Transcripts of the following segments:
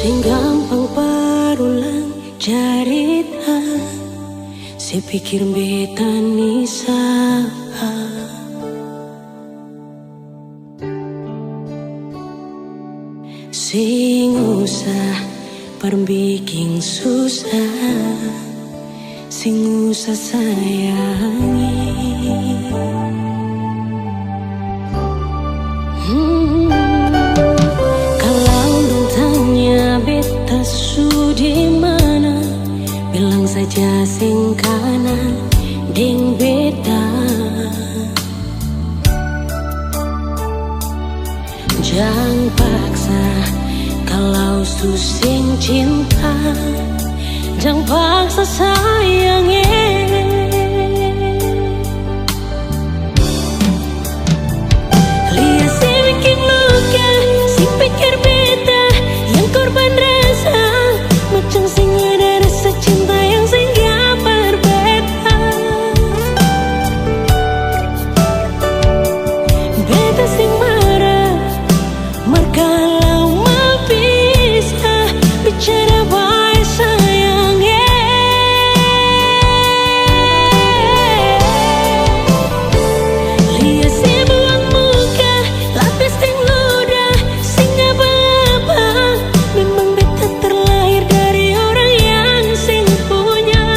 Sing gampang berulang cerita, si pikir beta nisa. Sing usah perbikin susah, sing usah sayangi. Kalau dong tanya beta su di mana, bilang saja sing kanan deng beta. Jangan paksa kalau su sing cinta, jangan paksa sayangnya. Lihat si bikin luka, si pikir beta yang korban rasa, macam sing ada rasa cinta yang sing gak berbeda. Beta sing marah, kalau mau bisa bicara baik sayangnya. Lihat si buang muka, lapis ting ludah, sing apa-apa. Memang beta terlahir dari orang yang sing punya.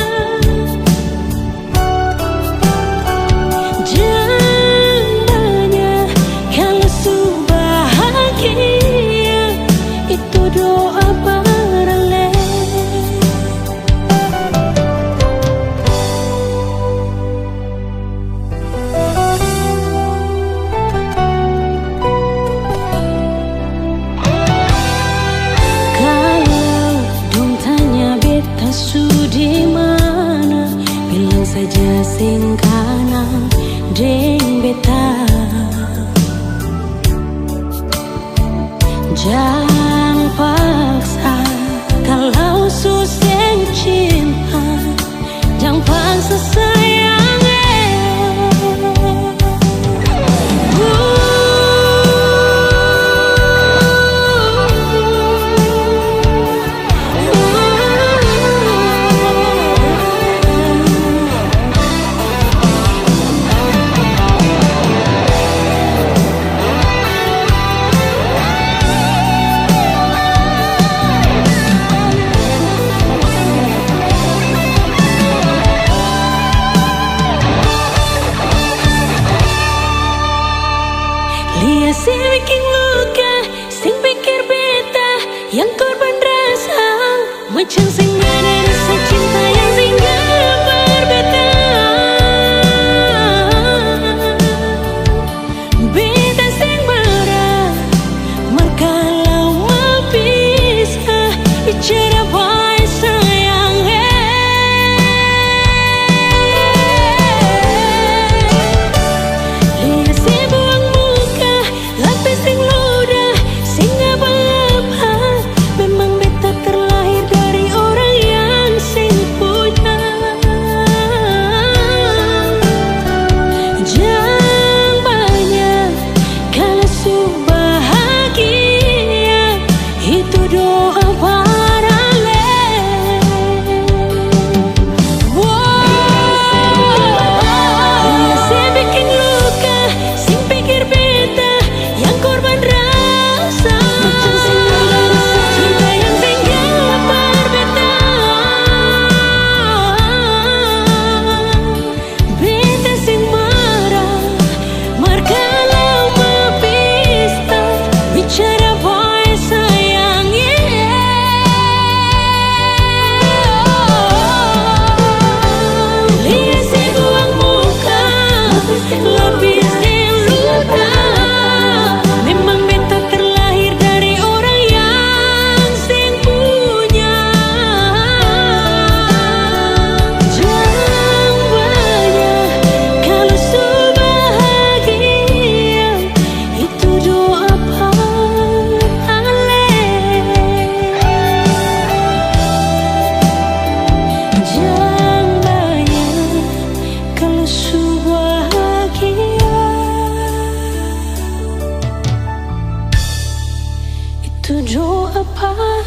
Jangan banyak kalau su bahagia, itu doa paralel. Kalau dong tanya beta su di mana, bilang saja sing kanan deng beta. Jangan paksa kalau su sing cinta, jangan paksa sayangnya. Lihat si bikin luka, sing pikir beta yang korban rasa, macam sing ada rasa cinta yang sing gak berbeda. Beta sing marah, kalau mau bisa bicara baik sayangnya. Lihat si buang muka, lapis sing ludah, sing apa-apa. Memang beta terlahir dari orang yang sing punya. Jangan banyak kalau su bahagia, itu doa paralel. Lihat si bikin luka, sing pikir beta yang korban rasa, macam sing ada rasa cinta yang sing gak berbeda. Beta sing marah, kalau mau bisa bicara baik sayangnya. Lihat si buang muka, lapis ting luka, memang beta terlahir dari orang yang sing punya. Jangan banyak kalau su bahagia, itu doa paralel. Jangan banyak kalau su bahagia, itu doa paralel.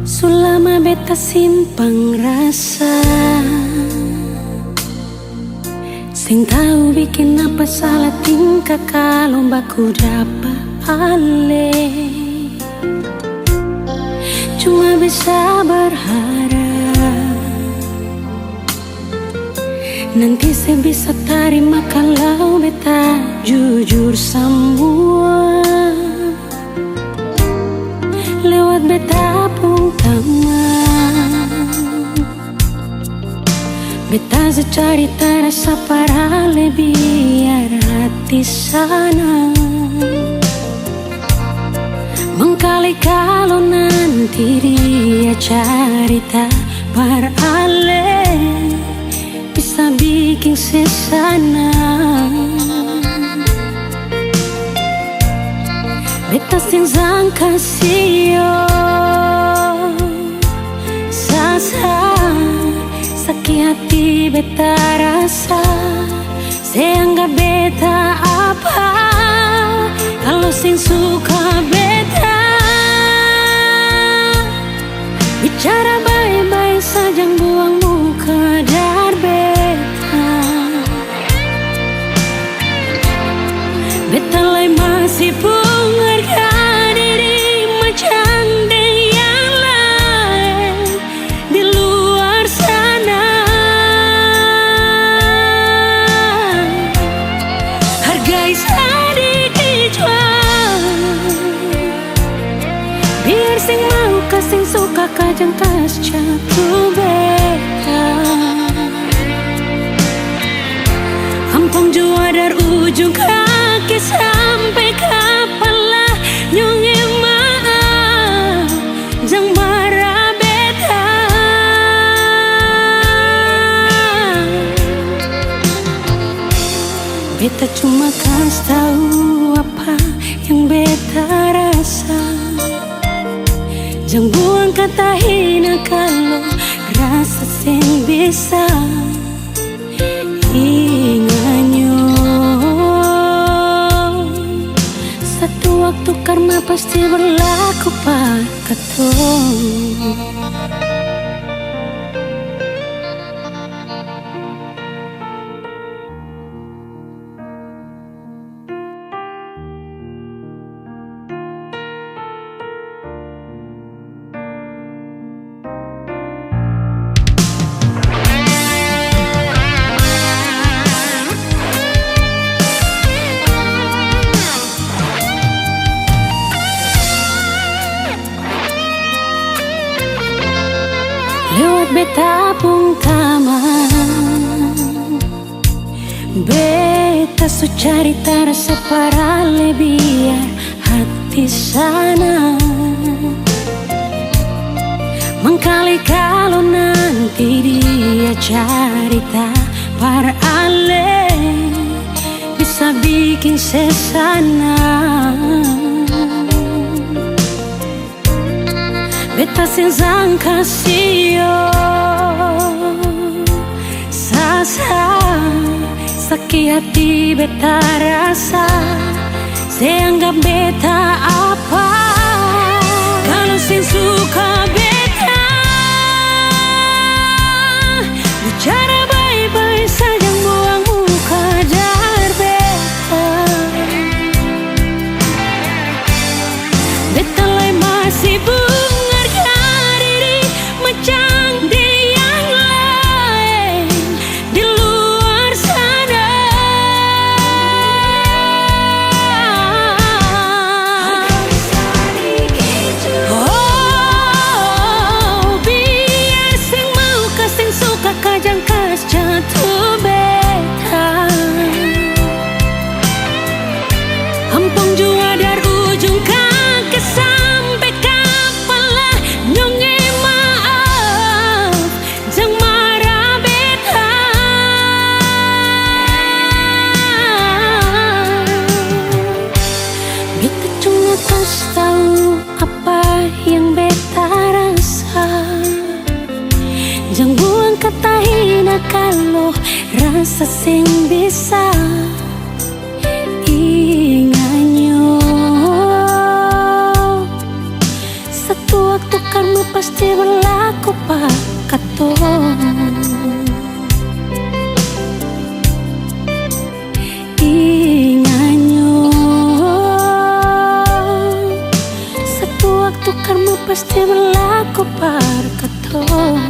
Sulama beta simpang rasa, sing tahu bikin apa salah tingkah kalau baku dapat ale. Cuma bisa berharap nanti saya bisa terima kalau beta jujur semua lewat beta pun taman. Beta secari terasa para biar hati sana mengkali kalau nanti dia cerita berale bisa bikin sesana. Beta sing sangka sio sasa sakit hati beta rasa saya anggap beta apa kalau sing suka beta bicara baik-baik saja buang muka dar beta. Beta lai masih mengharga diri macam yang lain di luar sana. Hargai sedikit jual biar sing mau kasing suka kajang kas jatuh beta. Ampun jua dari ujung kaki sampai kepala nyungi maaf jang marah beta. Beta cuma kasih tahu apa yang beta rasa. Jang buang kata hina kalau rasa sing bisa inganyo. Satu waktu karma pasti berlaku pak ketong. Lewat beta pun taman, beta su cari terasa para biar hati sana mengkali kalau nanti dia cerita para ale bisa bikin sesana. Beta sing sangka sio sasa sakit hati beta rasa saya anggap beta apa kalau sing suka beta bicara baik-baik saja buang muka dar beta. Beta lai masih sing bisa inganyo. Satu waktu karma pasti berlaku pak katong. Inganyo, satu waktu karma pasti berlaku pak katong.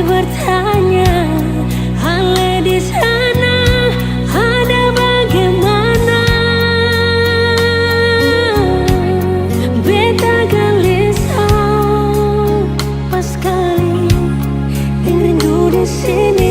Bertanya, Ale di sana ada bagaimana? Beta gelisah pas kali rindu di sini.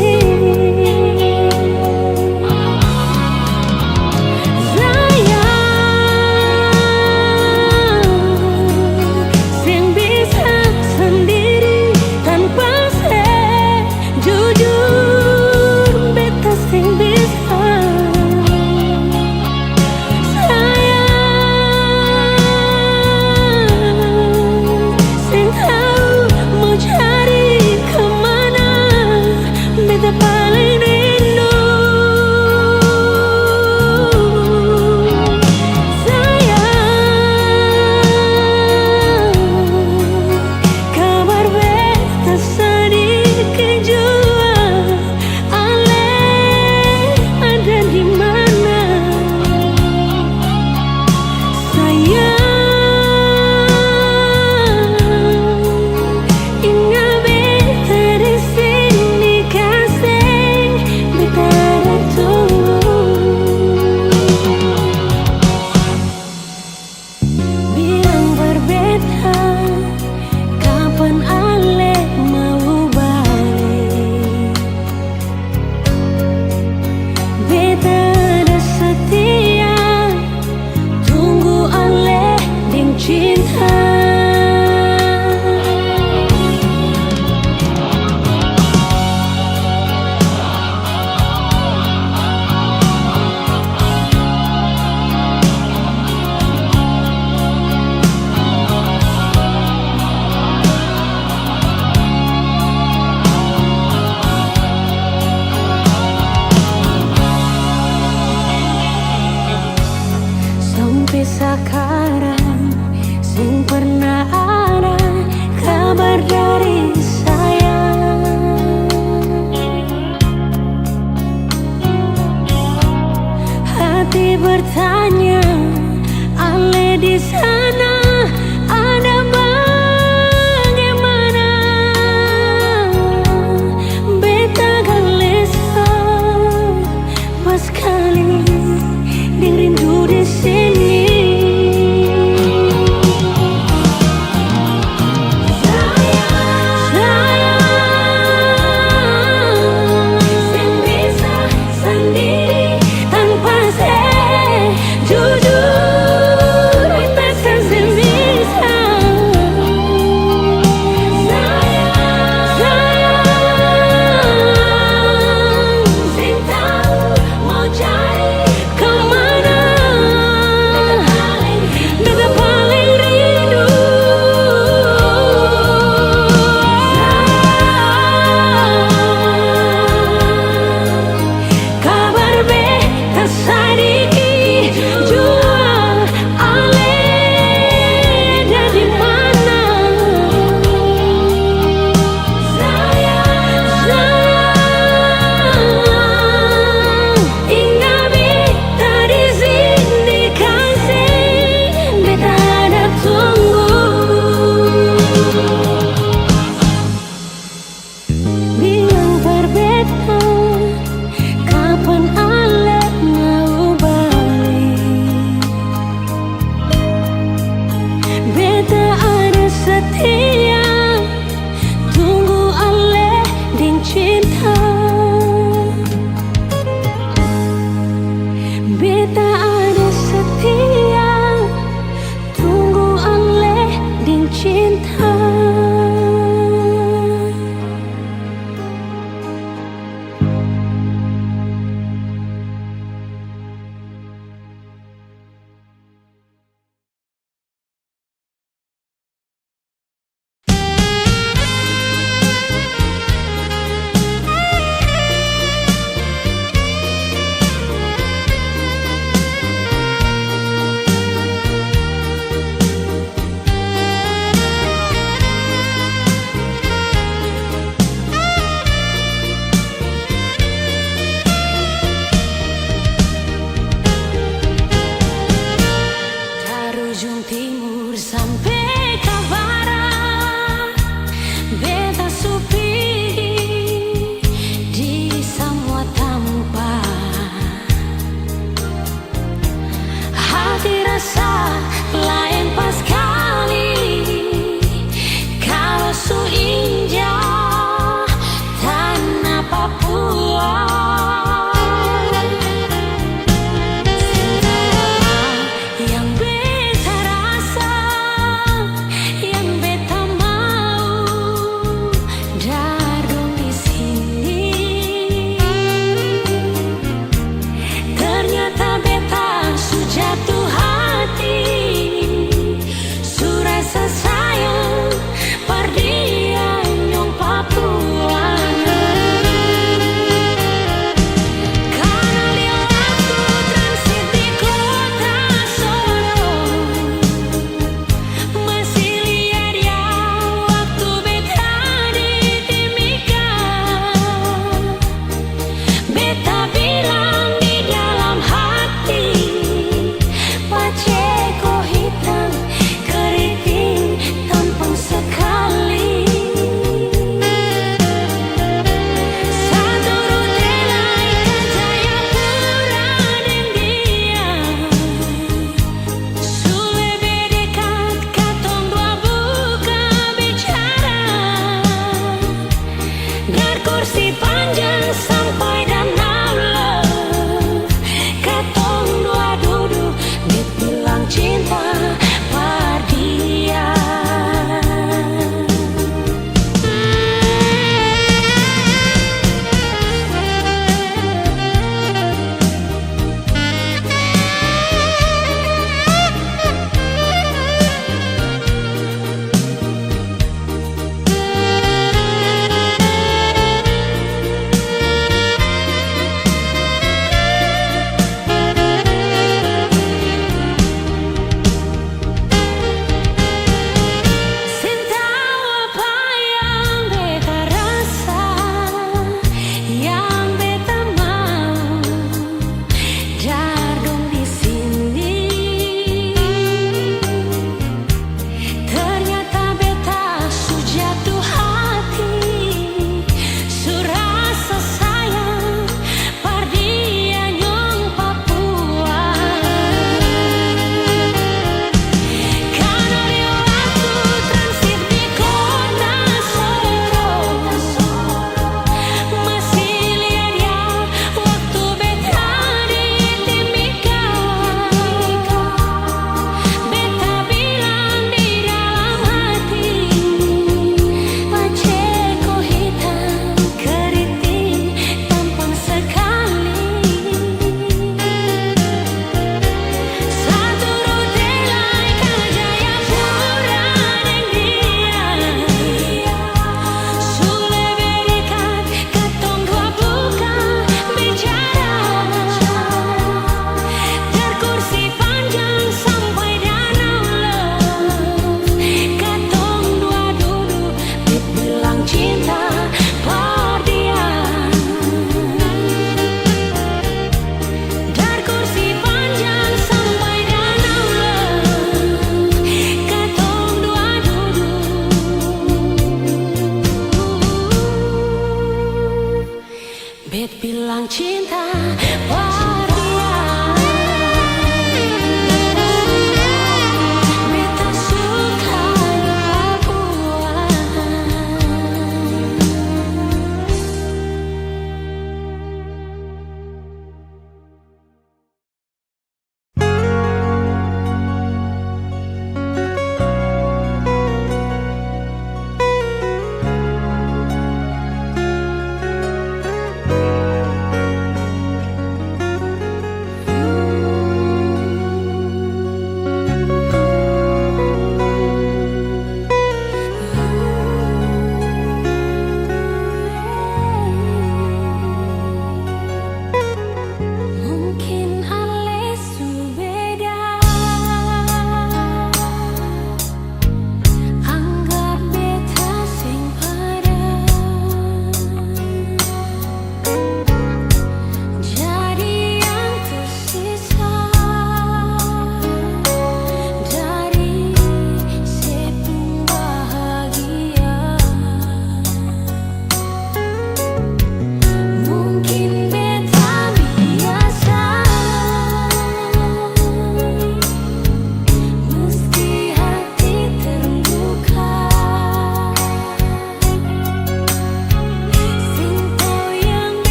Sekarang sing pernah ada kabar dari saya. Hati bertanya, Ale di sana ada bagaimana? Beta gelisah pas kali rindu di sini. Kita ada setia, tunggu oleh din cinta.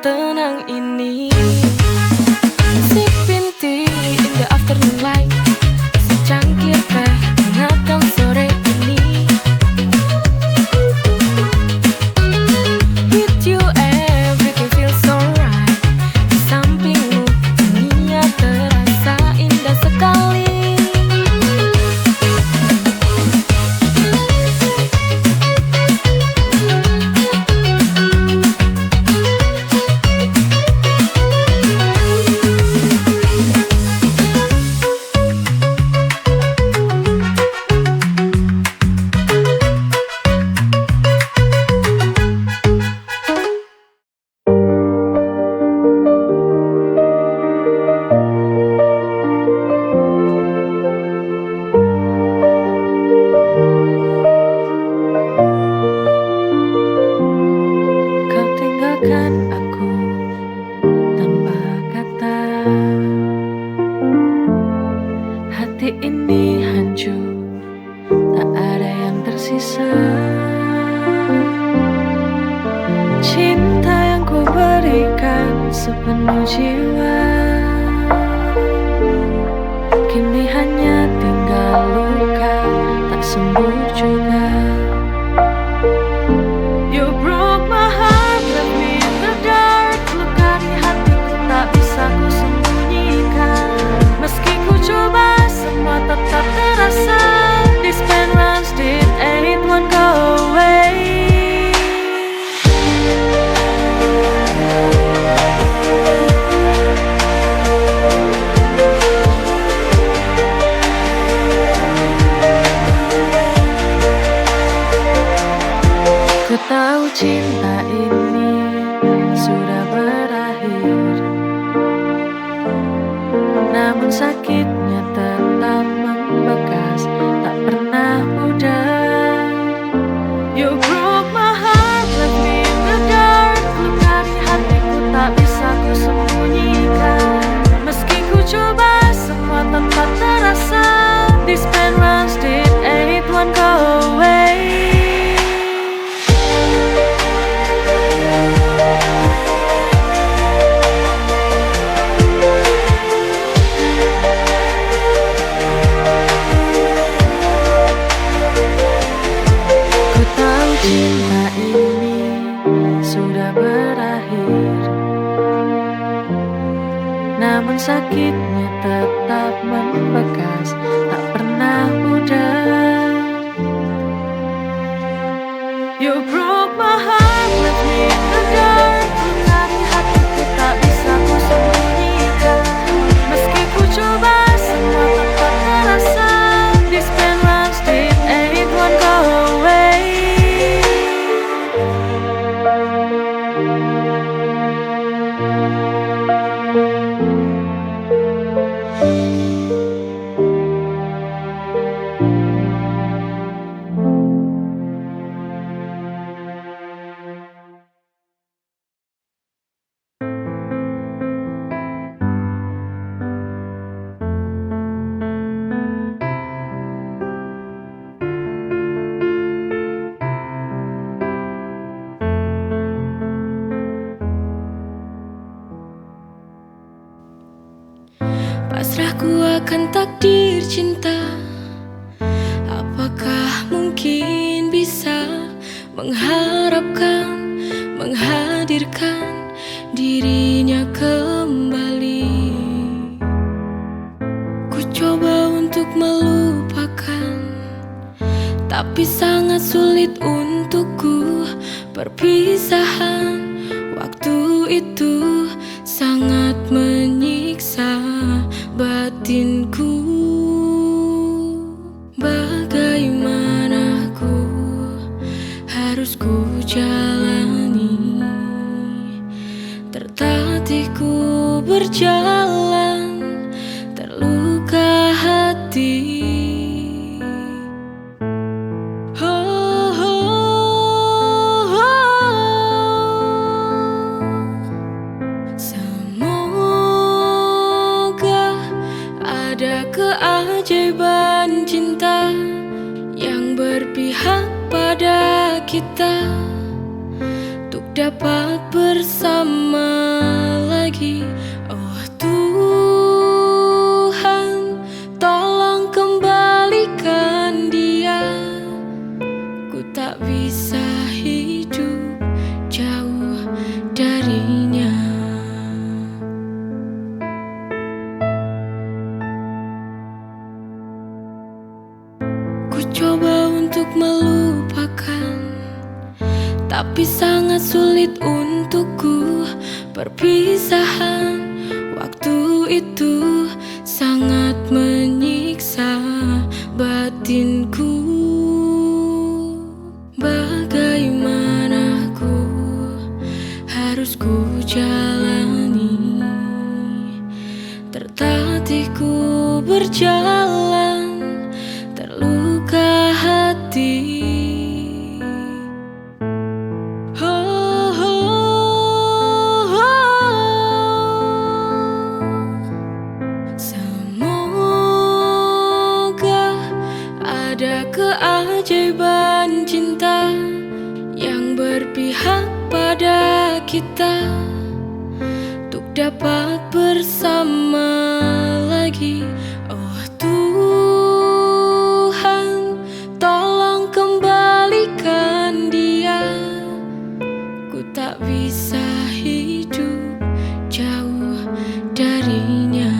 tenang ini. Sipping tea in the afternoon light, secangkir teh hangatkan sore ini. With you everything feels so right. Di sampingmu dunia terasa indah sekali. Aku tanpa kata, hati ini hancur, tak ada yang tersisa. Cinta yang ku berikan sepenuh jiwa, kini hanya tinggal luka tak sembuh juga. You broke my heart, left me in the dark. Luka di hatiku tak bisa ku sembunyikan. Meski ku coba, semua tetap terasa. This pain runs deep and it won't go away. Ku tahu cinta ini sudah berakhir, namun sakitnya tetap membekas, tak pernah pudar. You broke my heart, left me in the dark. Luka di hatiku tak bisa ku sembunyikan. Meski ku coba, semua tetap terasa. This pain runs deep and it won't go away. Cinta ini sudah berakhir, namun sakitnya tetap membekas, tak pernah pudar. You broke my heart, left me in the dark. Luka di hatiku tak bisa ku sembunyikan. Meski ku coba, semua tetap terasa. This pain runs deep and it won't go away. Pasrahku akan takdir cinta. Apakah mungkin bisa mengharapkan, menghadirkan dirinya kembali? Ku coba untuk melupakan, tapi sangat sulit untukku. Perpisahan waktu itu sangat menyiksa batinku. Bagaimana ku harus ku jalani? Tertatih ku berjalan, terluka hati. Ada keajaiban cinta yang berpihak pada kita, untuk dapat bersama lagi. Oh Tuhan, tolong kembalikan dia. Ku tak bisa hidup jauh darinya. Ku coba untuk melupakan, tapi sangat sulit untukku. Perpisahan waktu itu sangat menyiksa batinku. Bagaimana harus ku jalani, tertatih ku berjalan, terluka hati. Ada keajaiban cinta yang berpihak pada kita, untuk dapat bersama lagi. Oh Tuhan, tolong kembalikan dia. Ku tak bisa hidup jauh darinya.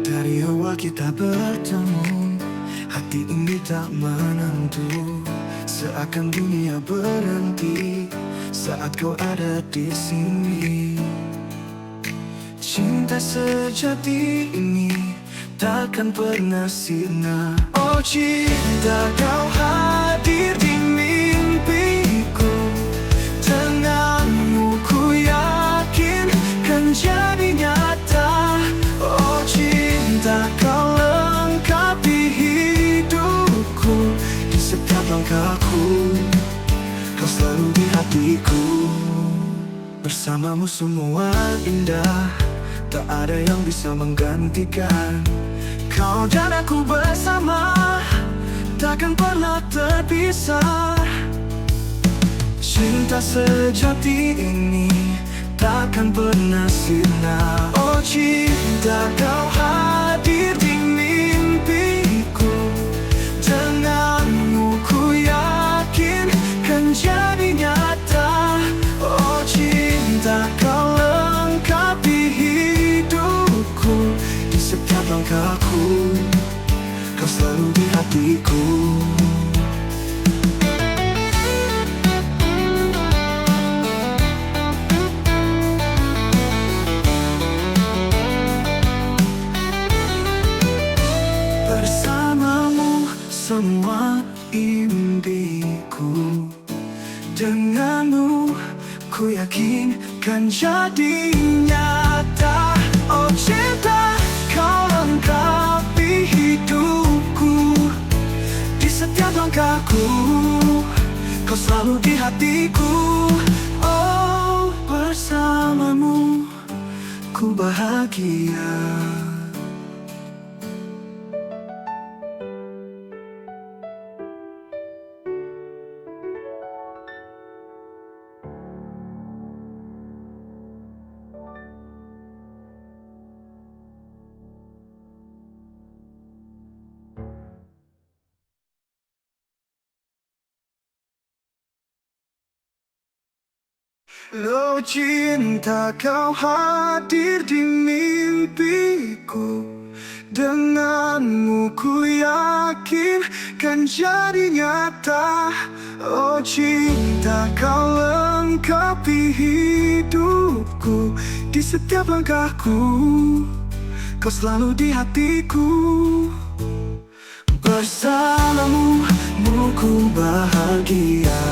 Dari awal kita bertemu, hati ini tak menentu. Seakan dunia berhenti saat kau ada di sini. Cinta sejati ini takkan pernah sirna. Oh cinta, kau hadir di mimpiku. Denganmu ku yakin kan jadi nyata. Oh cinta, kau lengkapi hidupku. Di setiap langkahku, kau selalu di hatiku. Bersamamu semua indah, tak ada yang bisa menggantikan. Kau dan aku bersama, takkan pernah terpisah. Cinta sejati ini takkan pernah sirna. Oh cinta, kau hadir di mimpiku. Denganmu ku yakin kan jadi nyata. Oh cinta, kau lengkapi hidupku. Di setiap langkahku, kau selalu di hatiku. Bersamamu semua impiku. Denganmu ku yakin kan jadi nyata. Oh cinta, kau lengkapi hidupku. Di setiap langkahku, kau selalu di hatiku. Oh bersamamu ku bahagia. Oh cinta, kau hadir di mimpiku. Denganmu ku yakin kan jadi nyata. Oh cinta, kau lengkapi hidupku. Di setiap langkahku, kau selalu di hatiku. Bersamamu ku bahagia.